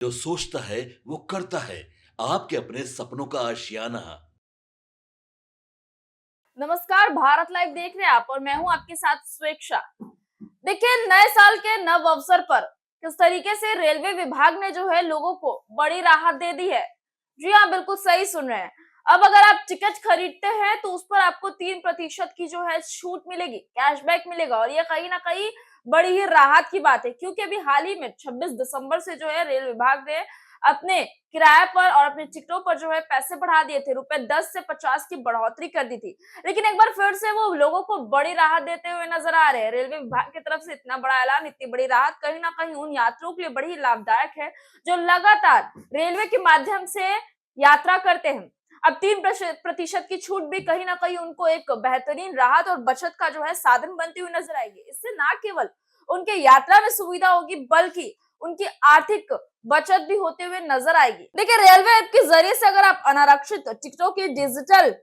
जो सोचता है वो करता है। आपके अपने सपनों का आशियाना। नमस्कार, भारत लाइव देख रहे हैं आप और मैं हूं आपके साथ स्वेच्छा। देखिए, नए साल के नव अवसर पर किस तरीके से रेलवे विभाग ने जो है लोगों को बड़ी राहत दे दी है। जी हाँ, बिल्कुल सही सुन रहे हैं। अब अगर आप टिकट खरीदते हैं तो उस पर आपको 3% की जो है छूट मिलेगी, कैशबैक मिलेगा और ये कहीं ना कहीं बड़ी ही राहत की बात है, क्योंकि अभी हाल ही में 26 दिसंबर से जो है रेल विभाग ने अपने किराए पर और अपने टिकटों पर जो है पैसे बढ़ा दिए थे। रुपए 10 से 50 की बढ़ोतरी कर दी थी, लेकिन एक बार फिर से वो लोगों को बड़ी राहत देते हुए नजर आ रहे हैं। रेलवे विभाग की तरफ से इतना बड़ा ऐलान, इतनी बड़ी राहत कहीं ना कहीं उन यात्रियों के लिए बड़ी ही लाभदायक है जो लगातार रेलवे के माध्यम से यात्रा करते हैं। अब 3% की छूट भी कहीं ना कहीं उनको एक बेहतरीन राहत और बचत का जो है साधन बनती हुई नजर आएगी। इससे न केवल उनके यात्रा में सुविधा होगी, बल्कि उनकी आर्थिक बचत भी होते हुए नजर आएगी। देखिए, रेलवे ऐप के जरिए से अगर आप अनारक्षित टिकटों की डिजिटल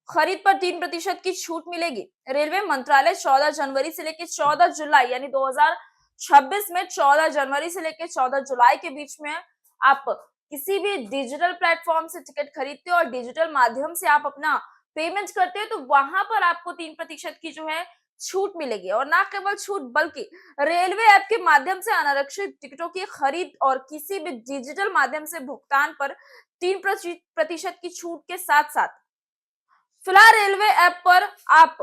खरीद पर 3% की छूट मिलेगी। रेलवे मंत्रालय 14 जनवरी से लेकर 14 जुलाई यानी 2026 में 14 जनवरी से लेकर 14 जुलाई के बीच में आप किसी भी डिजिटल प्लेटफॉर्म से टिकट खरीदते हो और डिजिटल माध्यम से आप अपना पेमेंट करते हो, तो वहां पर आपको 3% की जो है छूट मिलेगी। और ना केवल छूट, बल्कि रेलवे ऐप के माध्यम से अनारक्षित टिकटों की खरीद और किसी भी डिजिटल माध्यम से भुगतान पर 3% की छूट के साथ साथ फिलहाल रेलवे ऐप पर आप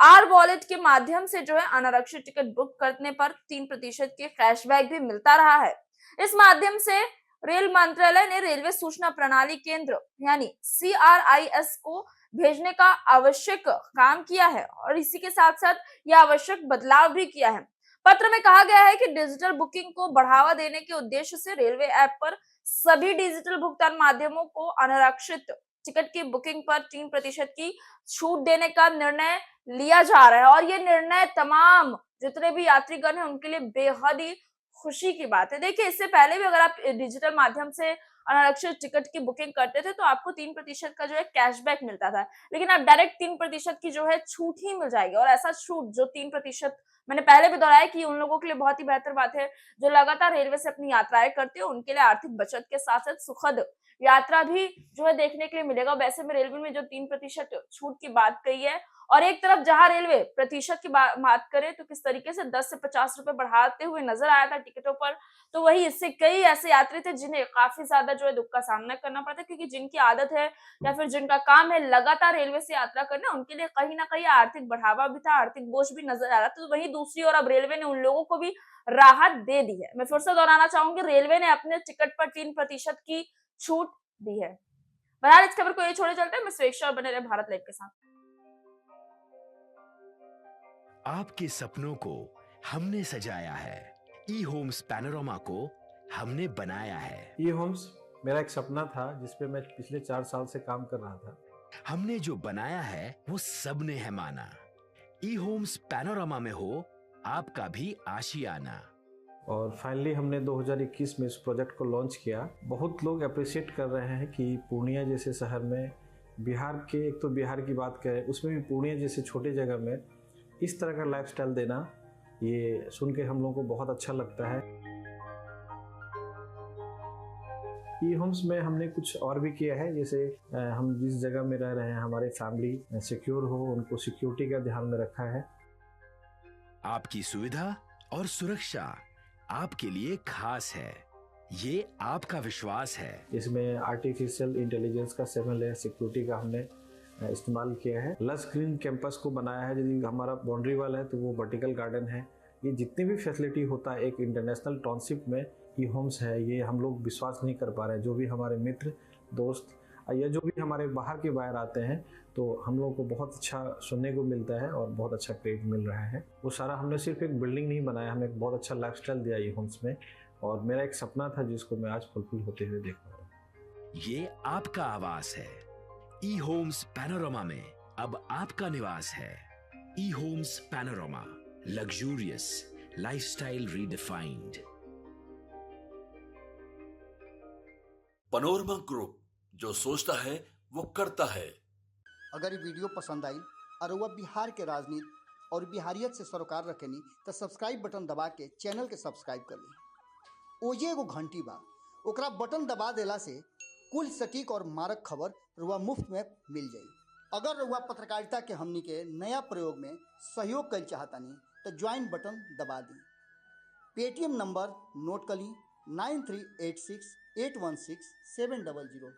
आर वॉलेट के माध्यम से जो है अनारक्षित टिकट बुक करने पर 3% के कैशबैक भी मिलता रहा है। इस माध्यम से रेल मंत्रालय ने रेलवे सूचना प्रणाली केंद्र यानी CRIS को भेजने का आवश्यक काम किया है और इसी के साथ साथ यह आवश्यक बदलाव भी किया है। पत्र में कहा गया है कि डिजिटल बुकिंग को बढ़ावा देने के उद्देश्य से रेलवे ऐप पर सभी डिजिटल भुगतान माध्यमों को अनारक्षित टिकट की बुकिंग पर 3% की छूट देने का निर्णय लिया जा रहा है और ये निर्णय तमाम जितने भी यात्रीगण हैं उनके लिए बेहद ही खुशी की बात है। देखिए, इससे पहले भी अगर आप डिजिटल माध्यम से अनारक्षित टिकट की बुकिंग करते थे तो आपको 3% का जो है कैशबैक मिलता था, लेकिन अब डायरेक्ट 3% की जो है छूट ही मिल जाएगी। और ऐसा छूट जो 3%, मैंने पहले भी दोहराया कि उन लोगों के लिए बहुत ही बेहतर बात है जो लगातार रेलवे से अपनी यात्राएं करते हैं। उनके लिए आर्थिक बचत के साथ साथ सुखद यात्रा भी जो है देखने के लिए मिलेगा। वैसे में रेलवे में जो 3% छूट की बात कही है, और एक तरफ जहां रेलवे प्रतिशत की बात करे तो किस तरीके से 10 से 50 रुपए बढ़ाते हुए नजर आया था टिकटों पर, तो वही इससे कई ऐसे यात्री थे जिन्हें काफी ज्यादा जो है दुख का सामना करना पड़ता है, क्योंकि जिनकी आदत है या फिर जिनका काम है लगातार रेलवे से यात्रा करना, उनके लिए कहीं ना कहीं आर्थिक बढ़ावा भी था, आर्थिक बोझ भी नजर आ रहा था। तो वही दूसरी ओर अब रेलवे ने उन लोगों को भी राहत दे दी है। मैं फिर से दोहराना चाहूंगी, रेलवे ने अपने टिकट पर 3% की छूट दी है। बहरहाल इस खबर को ये छोड़े चलते हैं। मैं स्वेच्छा और बने रहे भारत लाइव के साथ। आपके सपनों को हमने सजाया है। ई होम्स पैनोरामा को हमने बनाया है। ई होम्स मेरा एक सपना था जिस पे मैं पिछले 4 साल से काम कर रहा था। हमने जो बनाया है वो सबने है माना। ई होम्स पैनोरामा में हो आपका भी आशियाना। और फाइनली हमने 2021 में इस प्रोजेक्ट को लॉन्च किया। बहुत लोग अप्रिशिएट कर रहे हैं कि पूर्णिया जैसे शहर में, बिहार के, एक तो बिहार की बात करें उसमें भी पूर्णिया जैसे छोटे जगह में इस तरह का लाइफस्टाइल देना, ये सुन के हम लोगों को बहुत अच्छा लगता है। ई होम्स में हमने कुछ और भी किया है, जैसे हम जिस जगह में रह रहे हैं हमारे फैमिली सिक्योर हो, उनको सिक्योरिटी का ध्यान में रखा है। आपकी सुविधा और सुरक्षा आपके लिए खास है, ये आपका विश्वास है। इसमें आर्टिफिशियल इंटेलिजेंस का 7 लेयर सिक्योरिटी का हमने इस्तेमाल किया है। लस ग्रीन कैंपस को बनाया है। यदि हमारा बाउंड्री वाल है तो वो वर्टिकल गार्डन है। ये जितनी भी फैसिलिटी होता है एक इंटरनेशनल टाउनशिप में ई होम्स है, ये हम लोग विश्वास नहीं कर पा रहे हैं। जो भी हमारे मित्र दोस्त या जो भी हमारे बाहर के बाहर आते हैं तो हम लोग को बहुत अच्छा सुनने को मिलता है और बहुत अच्छा क्रेडिट मिल रहा है। वो सारा हमने सिर्फ एक बिल्डिंग नहीं बनाया, हमें एक बहुत अच्छा लाइफस्टाइल दिया ई होम्स में, और मेरा एक सपना था जिसको मैं आज फुलफिल होते हुए देख पा रहा हूँ। ये आपका आवास है। ई होम्स पैनोरामा में अब आपका निवास है। E Homes Panorama, luxurious lifestyle redefined. Panorama group, जो सोचता है वो करता है। अगर ये वीडियो पसंद आई और वह बिहार के राजनीति और बिहारियत से सरोकार रखेनी तो सब्सक्राइब बटन दबा के चैनल के सब्सक्राइब कर ली। ओजे एगो घंटी बा, ओकरा बटन दबा देला से कुल सटीक और मारक खबर रुआ मुफ्त में मिल जाई। अगर रुआ पत्रकारिता के हमनी के नया प्रयोग में सहयोग कर चाहतानी तो ज्वाइन बटन दबा दी। पेटीएम नंबर नोट कर ली 9386816700।